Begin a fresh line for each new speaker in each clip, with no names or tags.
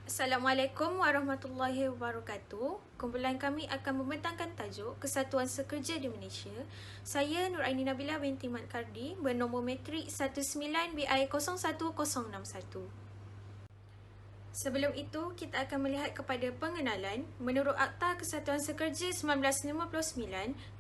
Assalamualaikum warahmatullahi wabarakatuh. Kumpulan kami akan membentangkan tajuk Kesatuan Sekerja di Malaysia. Saya Nuraini Nabila binti Mat Kardi bernombor matrik 19BI01061. Sebelum itu, kita akan melihat kepada pengenalan. Menurut Akta Kesatuan Sekerja 1959,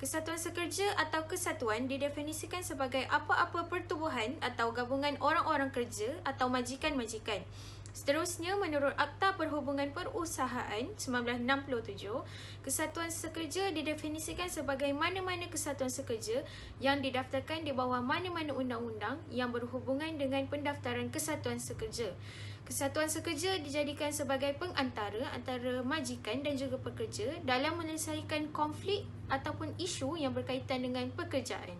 Kesatuan Sekerja atau kesatuan didefinisikan sebagai apa-apa pertubuhan atau gabungan orang-orang kerja atau majikan-majikan. Seterusnya, menurut Akta Perhubungan Perusahaan 1967, Kesatuan Sekerja didefinisikan sebagai mana-mana kesatuan sekerja yang didaftarkan di bawah mana-mana undang-undang yang berhubungan dengan pendaftaran kesatuan sekerja. Kesatuan sekerja dijadikan sebagai pengantara antara majikan dan juga pekerja dalam menyelesaikan konflik ataupun isu yang berkaitan dengan pekerjaan.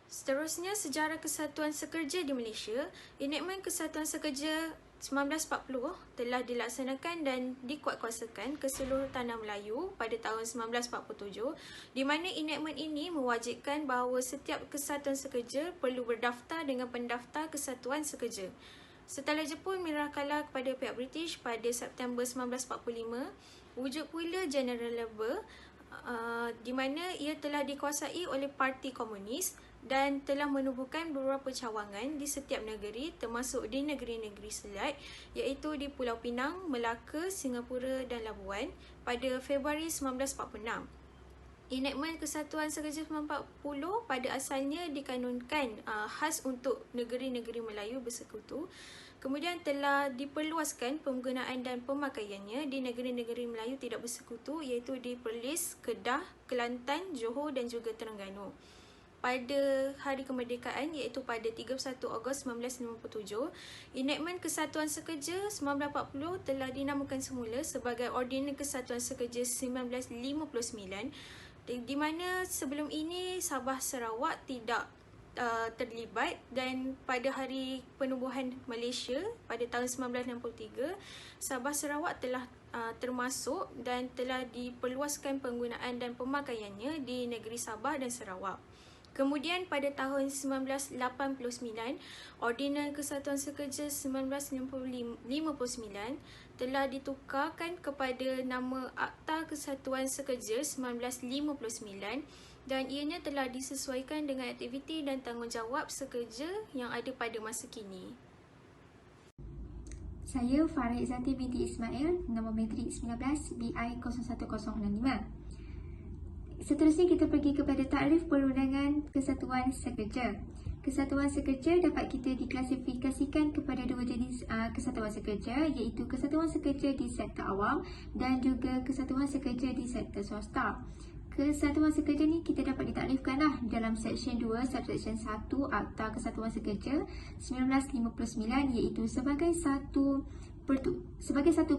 Seterusnya, sejarah Kesatuan Sekerja di Malaysia. Enakmen Kesatuan Sekerja 1940 telah dilaksanakan dan dikuatkuasakan ke seluruh tanah Melayu pada tahun 1947, di mana enakmen ini mewajibkan bahawa setiap kesatuan sekerja perlu berdaftar dengan pendaftar kesatuan sekerja. Setelah Jepun menyerahkanlah kepada pihak British pada September 1945, wujud pula General Labour di mana ia telah dikuasai oleh Parti Komunis dan telah menubuhkan beberapa cawangan di setiap negeri termasuk di negeri-negeri selat iaitu di Pulau Pinang, Melaka, Singapura dan Labuan pada Februari 1946. Enakmen Kesatuan Sekerja 1940 pada asalnya dikanunkan khas untuk negeri-negeri Melayu bersekutu. Kemudian telah diperluaskan penggunaan dan pemakaiannya di negeri-negeri Melayu tidak bersekutu iaitu di Perlis, Kedah, Kelantan, Johor dan juga Terengganu. Pada hari kemerdekaan iaitu pada 31 Ogos 1957, enakmen Kesatuan Sekerja 1940 telah dinamakan semula sebagai Ordinan Kesatuan Sekerja 1959, di mana sebelum ini Sabah Sarawak tidak terlibat, dan pada hari penubuhan Malaysia pada tahun 1963, Sabah Sarawak telah termasuk dan telah diperluaskan penggunaan dan pemakaiannya di negeri Sabah dan Sarawak. Kemudian pada tahun 1989, Ordinan Kesatuan Sekerja 1959 telah ditukarkan kepada nama Akta Kesatuan Sekerja 1959 dan ianya telah disesuaikan dengan aktiviti dan tanggungjawab sekerja yang ada pada masa kini.
Saya Farah Izzati binti Ismail, nombor matrik 19 BI01065. Seterusnya kita pergi kepada takrif perundangan Kesatuan Sekerja. Kesatuan sekerja dapat kita diklasifikasikan kepada dua jenis kesatuan sekerja, iaitu kesatuan sekerja di sektor awam dan juga kesatuan sekerja di sektor swasta. Kesatuan sekerja ni kita dapat ditakrifkanlah dalam Seksyen 2, Subseksyen 1 Akta Kesatuan Sekerja 1959, iaitu sebagai satu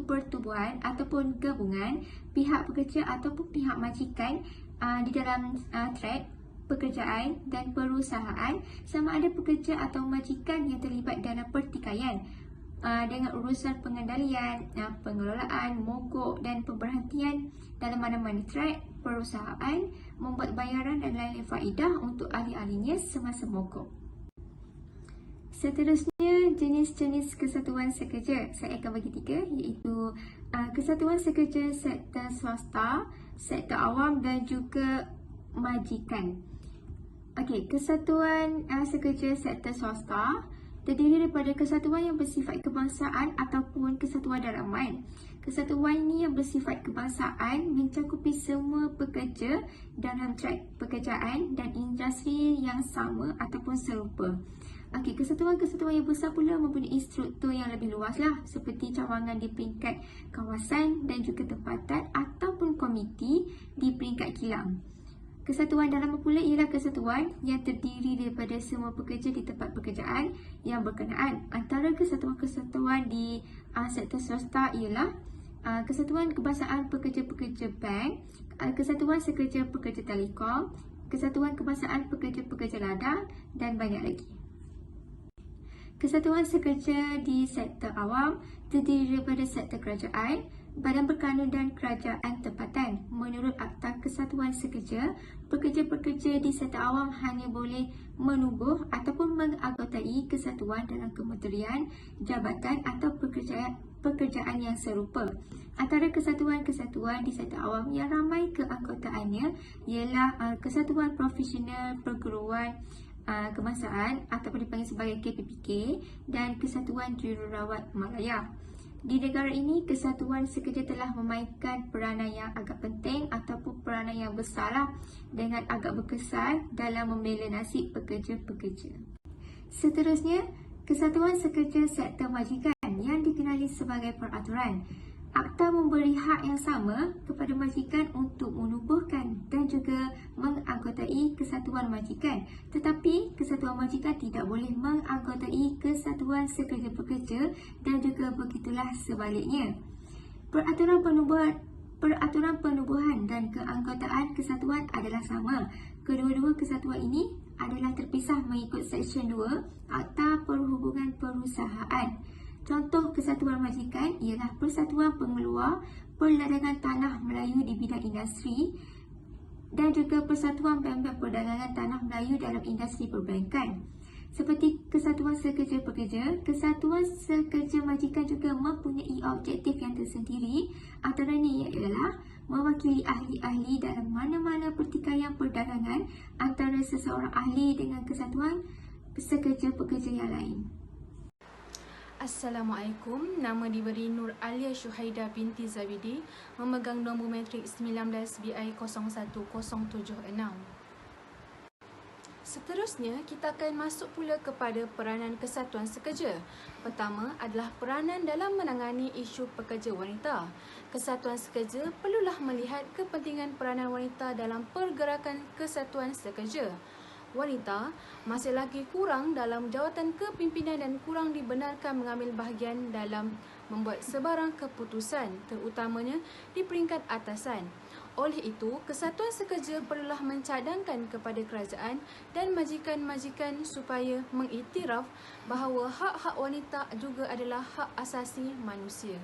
pertubuhan ataupun gabungan pihak pekerja ataupun pihak majikan di dalam track pekerjaan dan perusahaan, sama ada pekerja atau majikan yang terlibat dalam pertikaian dengan urusan pengendalian, pengelolaan, mogok dan pemberhentian dalam mana-mana track perusahaan, membuat bayaran dan lain-lain faedah untuk ahli-ahlinya semasa mogok. Seterusnya, jenis-jenis kesatuan sekerja. Saya akan bagi tiga, iaitu kesatuan sekerja sektor swasta, sektor awam dan juga majikan. Okey, kesatuan sekerja sektor swasta terdiri daripada kesatuan yang bersifat kebangsaan ataupun kesatuan dalaman. Kesatuan ini yang bersifat kebangsaan mencakupi semua pekerja dalam track pekerjaan dan industri yang sama ataupun serupa. Okey, kesatuan-kesatuan yang besar pula mempunyai struktur yang lebih luaslah, seperti cawangan di peringkat kawasan dan juga tempatan ataupun komiti di peringkat kilang. Kesatuan dalaman pula ialah kesatuan yang terdiri daripada semua pekerja di tempat pekerjaan yang berkenaan. Antara kesatuan-kesatuan di sektor swasta ialah Kesatuan Kebangsaan Pekerja-Pekerja Bank, Kesatuan Sekerja Pekerja Telekom, Kesatuan Kebangsaan Pekerja-Pekerja Ladang dan banyak lagi. Kesatuan sekerja di sektor awam terdiri daripada sektor kerajaan, badan berkanun dan kerajaan tempatan. Menurut Akta Kesatuan Sekerja, pekerja-pekerja di sektor awam hanya boleh menubuh ataupun menganggotai kesatuan dalam kementerian, jabatan atau pekerjaan yang serupa. Antara kesatuan-kesatuan di sektor awam yang ramai keanggotaannya ialah Kesatuan Profesional Perguruan Kebangsaan ataupun dipanggil sebagai KPPK dan Kesatuan Jururawat Malaya. Di negara ini, kesatuan sekerja telah memainkan peranan yang agak penting ataupun peranan yang besarlah dengan agak berkesan dalam membela nasib pekerja-pekerja. Seterusnya, Kesatuan Sekerja Sektor Majikan yang dikenali sebagai peraturan. Akta memberi hak yang sama kepada majikan untuk menubuhkan dan juga menganggotai kesatuan majikan. Tetapi kesatuan majikan tidak boleh menganggotai kesatuan sekerja-pekerja dan juga begitulah sebaliknya. Peraturan penubuhan dan keanggotaan kesatuan adalah sama. Kedua-dua kesatuan ini adalah terpisah mengikut Seksyen 2 Akta Perhubungan Perusahaan. Contoh kesatuan majikan ialah Persatuan Pengeluar Perladangan Tanah Melayu di bidang industri dan juga Persatuan Bank-Bank Perdagangan Tanah Melayu dalam industri perbankan. Seperti Kesatuan Sekerja-Pekerja, Kesatuan Sekerja Majikan juga mempunyai objektif yang tersendiri. Antaranya ialah mewakili ahli-ahli dalam mana-mana pertikaian perdagangan antara seseorang ahli dengan kesatuan sekerja-pekerja yang lain.
Assalamualaikum, nama diberi Nur Alia Syuhaida binti Zabidi, memegang nombor matrik 19 BI 01076. Seterusnya, kita akan masuk pula kepada peranan kesatuan sekerja. Pertama adalah peranan dalam menangani isu pekerja wanita. Kesatuan sekerja perlulah melihat kepentingan peranan wanita dalam pergerakan kesatuan sekerja. Wanita masih lagi kurang dalam jawatan kepimpinan dan kurang dibenarkan mengambil bahagian dalam membuat sebarang keputusan, terutamanya di peringkat atasan. Oleh itu, kesatuan sekerja perlulah mencadangkan kepada kerajaan dan majikan-majikan supaya mengiktiraf bahawa hak-hak wanita juga adalah hak asasi manusia.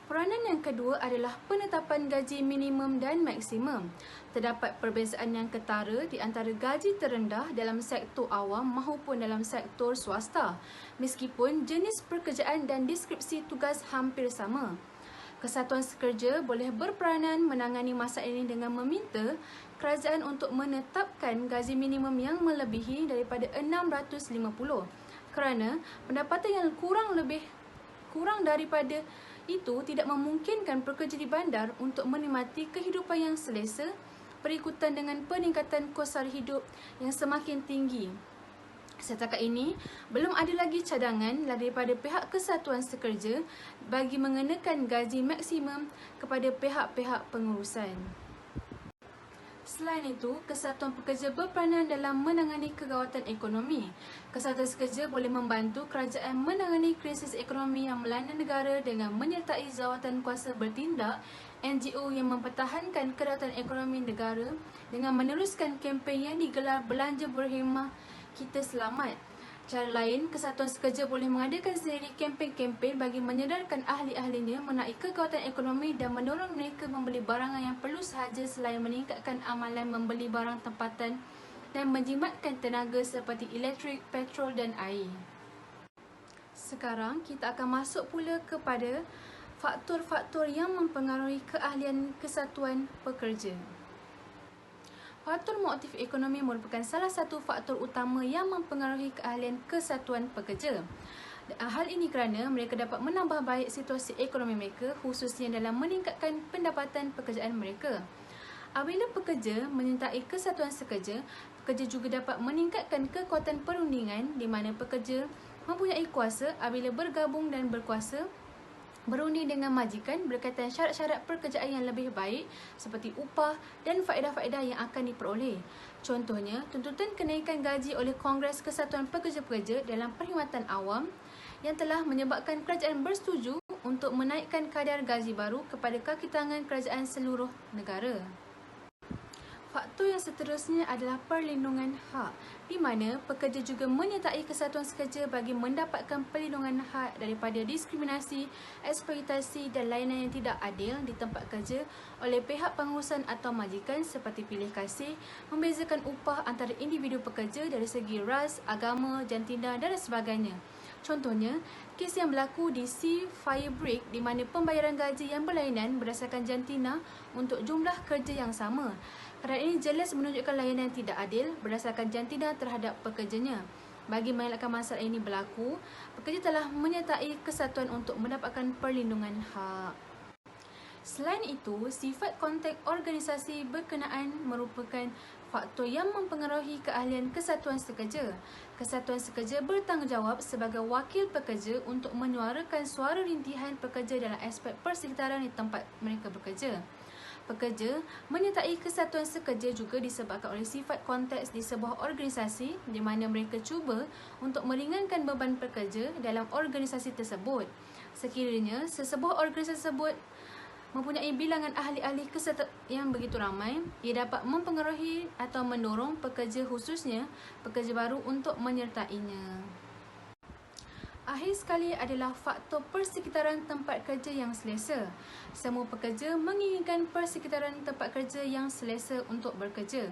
Peranan yang kedua adalah penetapan gaji minimum dan maksimum. Terdapat perbezaan yang ketara di antara gaji terendah dalam sektor awam maupun dalam sektor swasta, meskipun jenis pekerjaan dan deskripsi tugas hampir sama. Kesatuan sekerja boleh berperanan menangani masalah ini dengan meminta kerajaan untuk menetapkan gaji minimum yang melebihi daripada 650 kerana pendapatan yang kurang daripada itu tidak memungkinkan pekerja di bandar untuk menikmati kehidupan yang selesa berikutan dengan peningkatan kos sara hidup yang semakin tinggi. Setakat ini, belum ada lagi cadangan daripada pihak kesatuan sekerja bagi mengenakan gaji maksimum kepada pihak-pihak pengurusan. Selain itu, kesatuan pekerja berperanan dalam menangani kegawatan ekonomi. Kesatuan sekerja boleh membantu kerajaan menangani krisis ekonomi yang melanda negara dengan menyertai jawatan kuasa bertindak NGO yang mempertahankan kedaulatan ekonomi negara dengan meneruskan kempen yang digelar belanja berhemah Kita Selamat. Cara lain, kesatuan sekerja boleh mengadakan sendiri kempen-kempen bagi menyedarkan ahli-ahlinya mengenai kekuatan ekonomi dan mendorong mereka membeli barangan yang perlu sahaja selain meningkatkan amalan membeli barang tempatan dan menjimatkan tenaga seperti elektrik, petrol dan air. Sekarang, kita akan masuk pula kepada faktor-faktor yang mempengaruhi keahlian kesatuan pekerja. Faktor motif ekonomi merupakan salah satu faktor utama yang mempengaruhi keahlian kesatuan pekerja. Hal ini kerana mereka dapat menambah baik situasi ekonomi mereka, khususnya dalam meningkatkan pendapatan pekerjaan mereka. Apabila pekerja menyertai kesatuan sekerja, pekerja juga dapat meningkatkan kekuatan perundingan di mana pekerja mempunyai kuasa apabila bergabung dan berkuasa berundi dengan majikan berkaitan syarat-syarat pekerjaan yang lebih baik seperti upah dan faedah-faedah yang akan diperoleh. Contohnya, tuntutan kenaikan gaji oleh Kongres Kesatuan Pekerja-Pekerja dalam perkhidmatan awam yang telah menyebabkan kerajaan bersetuju untuk menaikkan kadar gaji baru kepada kaki tangan kerajaan seluruh negara.
Faktor yang seterusnya adalah perlindungan hak, di mana pekerja juga menyertai kesatuan sekerja bagi mendapatkan perlindungan hak daripada diskriminasi, eksploitasi dan layanan yang tidak adil di tempat kerja oleh pihak pengurusan atau majikan seperti pilih kasih, membezakan upah antara individu pekerja dari segi ras, agama, jantina dan sebagainya. Contohnya, kes yang berlaku di Sea Firebrick di mana pembayaran gaji yang berlainan berdasarkan jantina untuk jumlah kerja yang sama. Keadaan ini jelas menunjukkan layanan yang tidak adil berdasarkan jantina terhadap pekerjanya. Bagi mengelakkan masalah ini berlaku, pekerja telah menyertai kesatuan untuk mendapatkan perlindungan hak. Selain itu, sifat kontak organisasi berkenaan merupakan faktor yang mempengaruhi keahlian kesatuan sekerja. Kesatuan sekerja bertanggungjawab sebagai wakil pekerja untuk menyuarakan suara rintihan pekerja dalam aspek persekitaran di tempat mereka bekerja. Pekerja menyertai kesatuan sekerja juga disebabkan oleh sifat konteks di sebuah organisasi di mana mereka cuba untuk meringankan beban pekerja dalam organisasi tersebut. Sekiranya sesebuah organisasi tersebut mempunyai bilangan ahli-ahli kesatuan yang begitu ramai, ia dapat mempengaruhi atau mendorong pekerja khususnya pekerja baru untuk menyertainya. Akhir sekali adalah faktor persekitaran tempat kerja yang selesa. Semua pekerja menginginkan persekitaran tempat kerja yang selesa untuk bekerja.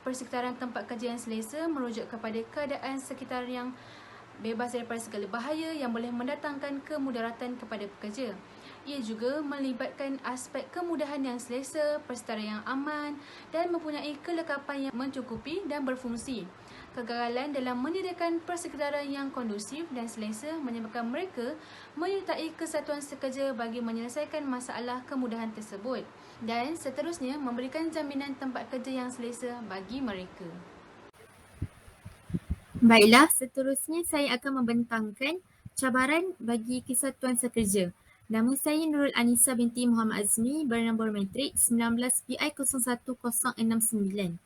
Persekitaran tempat kerja yang selesa merujuk kepada keadaan sekitar yang bebas daripada segala bahaya yang boleh mendatangkan kemudaratan kepada pekerja. Ia juga melibatkan aspek kemudahan yang selesa, persekitaran yang aman dan mempunyai kelengkapan yang mencukupi dan berfungsi. Kegagalan dalam menyediakan persekitaran yang kondusif dan selesa menyebabkan mereka menyertai kesatuan sekerja bagi menyelesaikan masalah kemudahan tersebut dan seterusnya memberikan jaminan tempat kerja yang selesa bagi mereka.
Baiklah, seterusnya saya akan membentangkan cabaran bagi kesatuan sekerja. Nama saya Nurul Anissa binti Muhammad Azmi, bernombor matrik 19PI01069.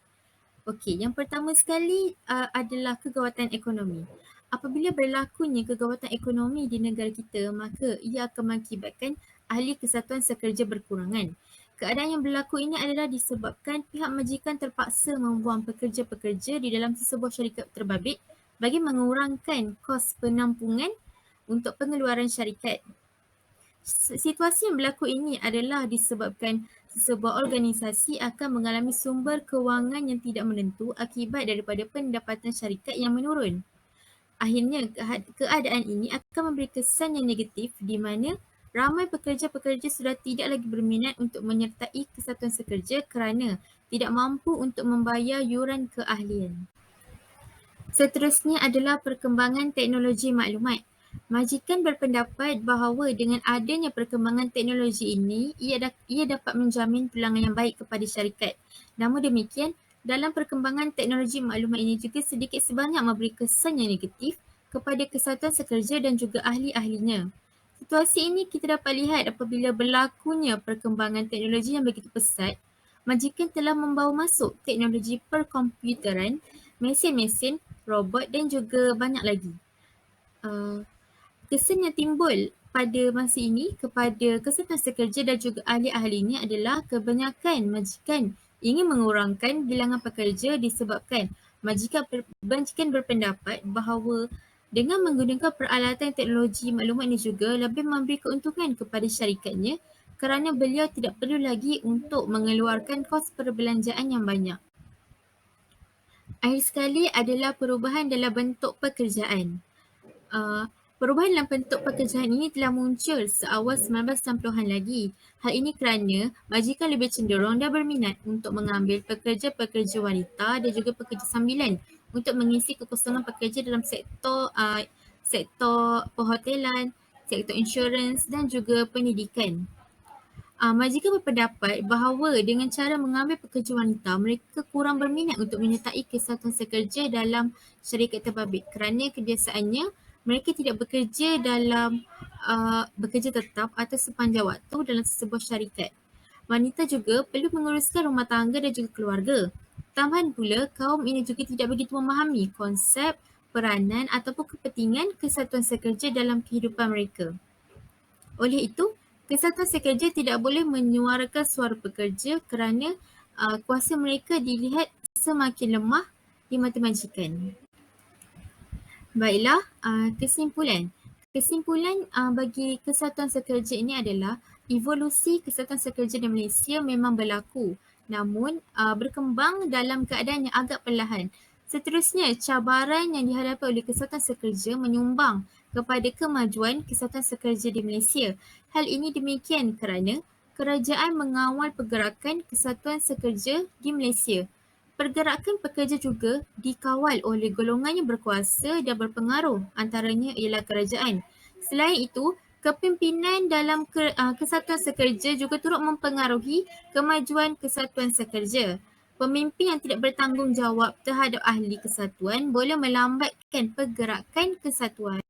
Okey, yang pertama sekali adalah kegawatan ekonomi. Apabila berlakunya kegawatan ekonomi di negara kita, maka ia akan mengakibatkan ahli kesatuan sekerja berkurangan. Keadaan yang berlaku ini adalah disebabkan pihak majikan terpaksa membuang pekerja-pekerja di dalam sesebuah syarikat terbabit bagi mengurangkan kos penampungan untuk pengeluaran syarikat. Situasi yang berlaku ini adalah disebabkan sebuah organisasi akan mengalami sumber kewangan yang tidak menentu akibat daripada pendapatan syarikat yang menurun. Akhirnya, keadaan ini akan memberi kesan yang negatif di mana ramai pekerja-pekerja sudah tidak lagi berminat untuk menyertai kesatuan sekerja kerana tidak mampu untuk membayar yuran keahlian. Seterusnya adalah perkembangan teknologi maklumat. Majikan berpendapat bahawa dengan adanya perkembangan teknologi ini, ia dapat menjamin peluang yang baik kepada syarikat. Namun demikian, dalam perkembangan teknologi maklumat ini juga sedikit sebanyak memberi kesan yang negatif kepada kesatuan sekerja dan juga ahli-ahlinya. Situasi ini kita dapat lihat apabila berlakunya perkembangan teknologi yang begitu pesat, majikan telah membawa masuk teknologi perkomputeran, mesin-mesin, robot dan juga banyak lagi. Kesan yang timbul pada masa ini kepada kesatuan sekerja dan juga ahli-ahlinya adalah kebanyakan majikan ingin mengurangkan bilangan pekerja disebabkan majikan berpendapat bahawa dengan menggunakan peralatan teknologi maklumat ini juga lebih memberi keuntungan kepada syarikatnya kerana beliau tidak perlu lagi untuk mengeluarkan kos perbelanjaan yang banyak. Akhir sekali adalah perubahan dalam bentuk pekerjaan. Perubahan dalam bentuk pekerjaan ini telah muncul seawal 1960-an lagi. Hal ini kerana majikan lebih cenderung dan berminat untuk mengambil pekerja-pekerja wanita dan juga pekerja sambilan untuk mengisi kekosongan pekerja dalam sektor perhotelan, sektor insurans dan juga pendidikan. Majikan berpendapat bahawa dengan cara mengambil pekerja wanita, mereka kurang berminat untuk menyertai kesatuan sekerja dalam syarikat terbabit kerana kebiasaannya mereka tidak bekerja bekerja tetap atau sepanjang waktu dalam sebuah syarikat. Wanita juga perlu menguruskan rumah tangga dan juga keluarga. Tambahan pula, kaum ini juga tidak begitu memahami konsep, peranan ataupun kepentingan kesatuan sekerja dalam kehidupan mereka. Oleh itu, kesatuan sekerja tidak boleh menyuarakan suara pekerja kerana
kuasa mereka dilihat semakin lemah di mata majikan. Baiklah, kesimpulan. Kesimpulan bagi Kesatuan Sekerja ini adalah evolusi Kesatuan Sekerja di Malaysia memang berlaku, namun berkembang dalam keadaan yang agak perlahan. Seterusnya, cabaran yang dihadapi oleh Kesatuan Sekerja menyumbang kepada kemajuan Kesatuan Sekerja di Malaysia. Hal ini demikian kerana kerajaan mengawal pergerakan Kesatuan Sekerja di Malaysia. Pergerakan pekerja juga dikawal oleh golongan yang berkuasa dan berpengaruh, antaranya ialah kerajaan. Selain itu, kepimpinan dalam Kesatuan Sekerja juga turut mempengaruhi kemajuan Kesatuan Sekerja. Pemimpin yang tidak bertanggungjawab terhadap ahli kesatuan boleh melambatkan pergerakan kesatuan.